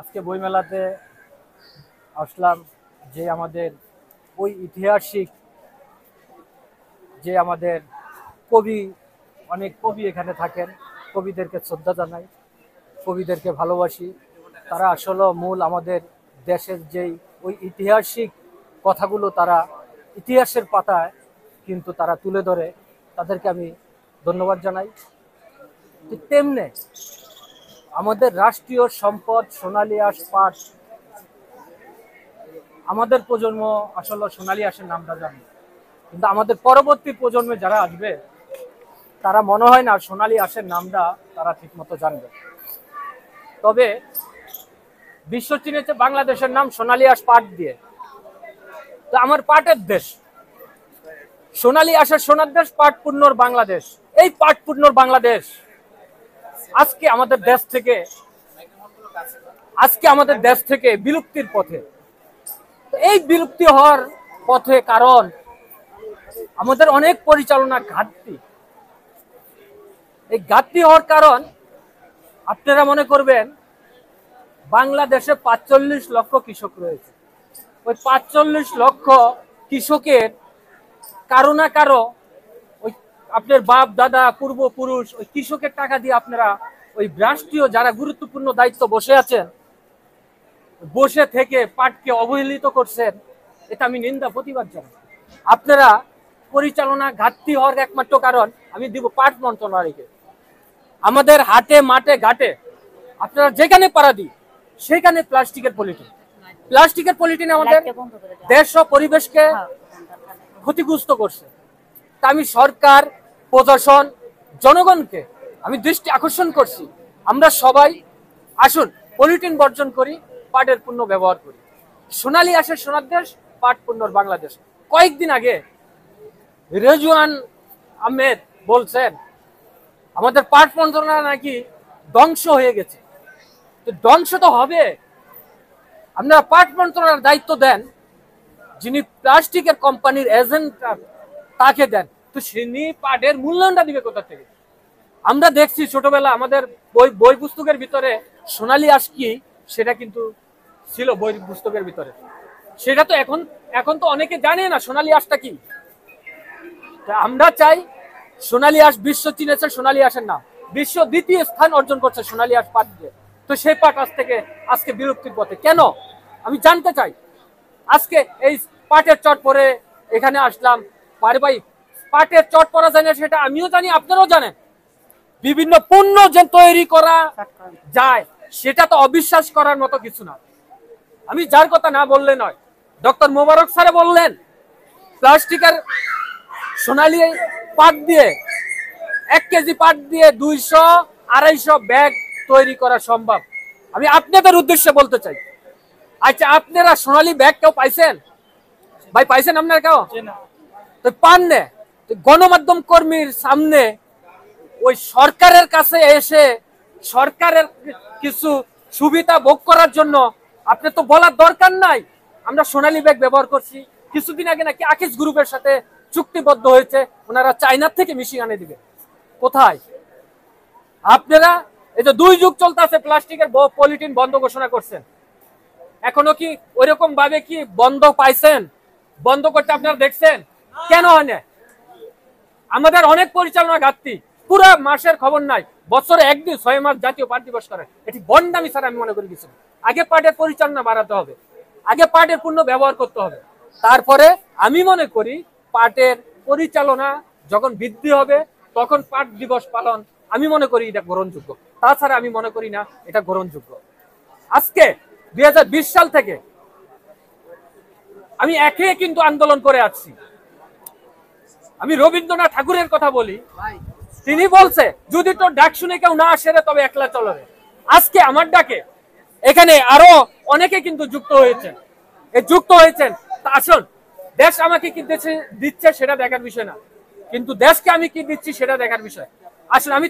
আজকে বইমেলাতে আসলাম যে আমাদের ওই ঐতিহাসিক যে আমাদের কবি, অনেক কবি এখানে থাকেন, কবিদেরকে শ্রদ্ধা জানাই, কবিদেরকে ভালোবাসি। তারা আসলে মূল আমাদের দেশের যেই ওই ঐতিহাসিক কথাগুলো তারা ইতিহাসের পাতায় কিন্তু তারা তুলে ধরে, তাদেরকে আমি ধন্যবাদ জানাই। তেমনি আমাদের রাষ্ট্রীয় সম্পদ সোনালী আঁশ পাট, আমাদের প্রজন্ম আসলে সোনালী আঁশের নামটা জানে, কিন্তু আমাদের পরবর্তী প্রজন্মে যারা আসবে তারা মনে হয় না সোনালী আঁশের নামটা তারা ঠিক মতো জানবে। তবে বিশ্ব চিনেছে বাংলাদেশের নাম সোনালী আঁশ পাট দিয়ে। তো আমার পাটের দেশ, সোনালী আঁশের সোনার দেশ, পাট পূর্ণর বাংলাদেশ। এই পাট পূর্ণর বাংলাদেশ আজকে আমাদের দেশ থেকে বিলুপ্তির পথে। এই বিলুপ্তি হওয়ার পথে কারণ আমাদের অনেক পরিচালনা ঘাটতি। এই ঘাটতি হওয়ার কারণ আপনারা মনে করবেন বাংলাদেশে ৪৫ লক্ষ কৃষক রয়েছে। ওই ৪৫ লক্ষ কৃষকের কারো না কারো ওই আপনার বাপ দাদা পূর্বপুরুষ ওই কৃষকের টাকা দিয়ে আপনারা ওই রাষ্ট্রীয় যারা গুরুত্বপূর্ণ দায়িত্ব বসে আছেন, বসে থেকে পাটকে অবহেলিত করছেন। এটা আমি নিন্দা প্রতিবাদ জানাই। আপনারা পরিচালনা ঘাটতি হওয়ার একমাত্র কারণ আমি দিব পাট মন্ত্রণালয়কে। আমাদের হাটে মাঠে ঘাটে আপনারা যেখানে পাড়া দিই সেখানে প্লাস্টিকের পলিথিন আমাদের দেশ ও পরিবেশকে ক্ষতিগ্রস্ত করছে। তা আমি সরকার, প্রশাসন, জনগণকে আমি দৃষ্টি আকর্ষণ করছি, আমরা সবাই আসুন পলিথিন বর্জন করি, পাটের পণ্য ব্যবহার করি। সোনালী আঁশের সোনার দেশ, পাট পণ্যর বাংলাদেশ। কয়েকদিন আগে রেজওয়ান আহমেদ বলছেন আমাদের পাট মন্ত্রণালয় নাকি ধ্বংস হয়ে গেছে। তো ধ্বংস তো হবে। আপনারা পাট মন্ত্রণালয়ের দায়িত্ব দেন যিনি প্লাস্টিকের কোম্পানির এজেন্ট, তাকে দেন। তো তিনি পাটের মূল্যায়নটা দিবে কোথা থেকে? আমরা দেখছি ছোটবেলা আমাদের বই পুস্তকের ভিতরে সোনালী আঁশ কি সেটা কিন্তু ছিল বই পুস্তকের ভিতরে। সেটা তো এখন তো অনেকে জানে না সোনালী আঁশটা কি। আমরা চাই সোনালী আঁশ বিশ্ব চিনেছে সোনালী আঁশের নাম, বিশ্ব দ্বিতীয় স্থান অর্জন করছে সোনালী আঁশ পাট দিয়ে। তো সেই পাট আজকে বিলুপ্তির পথে কেন আমি জানতে চাই। আজকে এই পাটের চট পরে এখানে আসলাম, ভাই পাটের চট পরা যায় না সেটা আমিও জানি, আপনারাও জানেন। বিভিন্ন পণ্য যে তৈরি করা যায় সেটা তো অবিশ্বাস করার মতো কিছু না। আমি যার কথা না বললে নয়, ডক্টর মোবারক স্যারে বললেন প্লাস্টিকের সোনালী পাট দিয়ে 1 কেজি পাট দিয়ে 200-250 ব্যাগ তৈরি করা সম্ভব। আমি আপনাদের উদ্দেশ্যে বলতে চাই, আচ্ছা আপনারা সোনালী ব্যাগ কেউ পাইছেন? ভাই পাইছেন আপনারা কেউ? তো পান না। গণমাধ্যম কর্মীর সামনে ওই সরকারের কাছে এসে সরকারের কিছু সুবিধা ভোগ করার জন্য আপনি তো বলার দরকার নাই আমরা সোনালী ব্যাগ ব্যবহার করছি। কিছুদিন আগে নাকি আকিস গ্রুপের সাথে চুক্তিবদ্ধ হয়েছে, ওনারা চায়নার থেকে মিশিয়ে আনে দিবে। কোথায় আপনারা এই যে 2 যুগ চলতেছে প্লাস্টিকের পলিথিন বন্ধ ঘোষণা করছেন, এখনো কি ওইরকম ভাবে কি বন্ধ পাইছেন? বন্ধ করতে আপনারা দেখছেন কেন হয় না? আমাদের অনেক পরিচালনা ঘাটতি, পুরো মাসের খবর নাই, বছরে 1 দিন 6 মাস জাতীয় পাট দিবস করে। এটি বন্ডামি স্যার আমি মনে করি কিছু। আগে পাটের পরিচালনা বাড়াতে হবে, আগে পাটের পণ্য ব্যবহার করতে হবে, তারপরে আমি মনে করি পাটের পরিচালনা যখন বৃদ্ধি হবে তখন পাট দিবস পালন আমি মনে করি এটা গ্রহণযোগ্য। তাছাড়া আমি মনে করি না এটা গ্রহণযোগ্য। আজকে 2020 সাল থেকে আমি একে কিন্তু আন্দোলন করে আসছি। আমি রবীন্দ্রনাথ ঠাকুরের কথা বলি, তিনি বলছে যদি তোর ডাক শুনে কেউ না আসে রে তবে একলা চলো রে। আজকে আমার ডাকে এখানে আরো অনেকে কিন্তু যুক্ত হয়েছেন। আসুন, দেশ আমাকে কি দিচ্ছে সেটা দেখার বিষয় না, কিন্তু দেশকে আমি কি দিচ্ছি সেটা দেখার বিষয়। আসলে আমি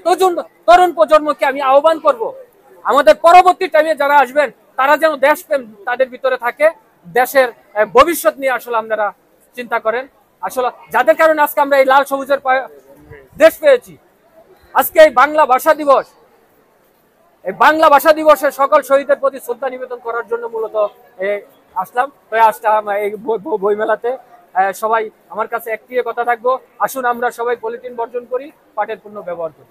তরুণ প্রজন্মকে আমি আহ্বান করব, আমাদের পরবর্তী টাইমে যারা আসবেন তারা যেন দেশপ্রেম তাদের ভিতরে থাকে, দেশের ভবিষ্যৎ নিয়ে আসলে আপনারা চিন্তা করেন। আসলে যাদের কারণে আজকে আমরা এই লাল সবুজের দেশ পেয়েছি, আজকে এই বাংলা ভাষা দিবস, এই বাংলা ভাষা দিবসে সকল শহীদের প্রতি শ্রদ্ধা নিবেদন করার জন্য মূলত আসলাম। আসলাম এই বইমেলাতে। সবাই আমার কাছে একটি কথা থাকবো, আসুন আমরা সবাই পলিথিন বর্জন করি, পাটের পণ্য ব্যবহার করি।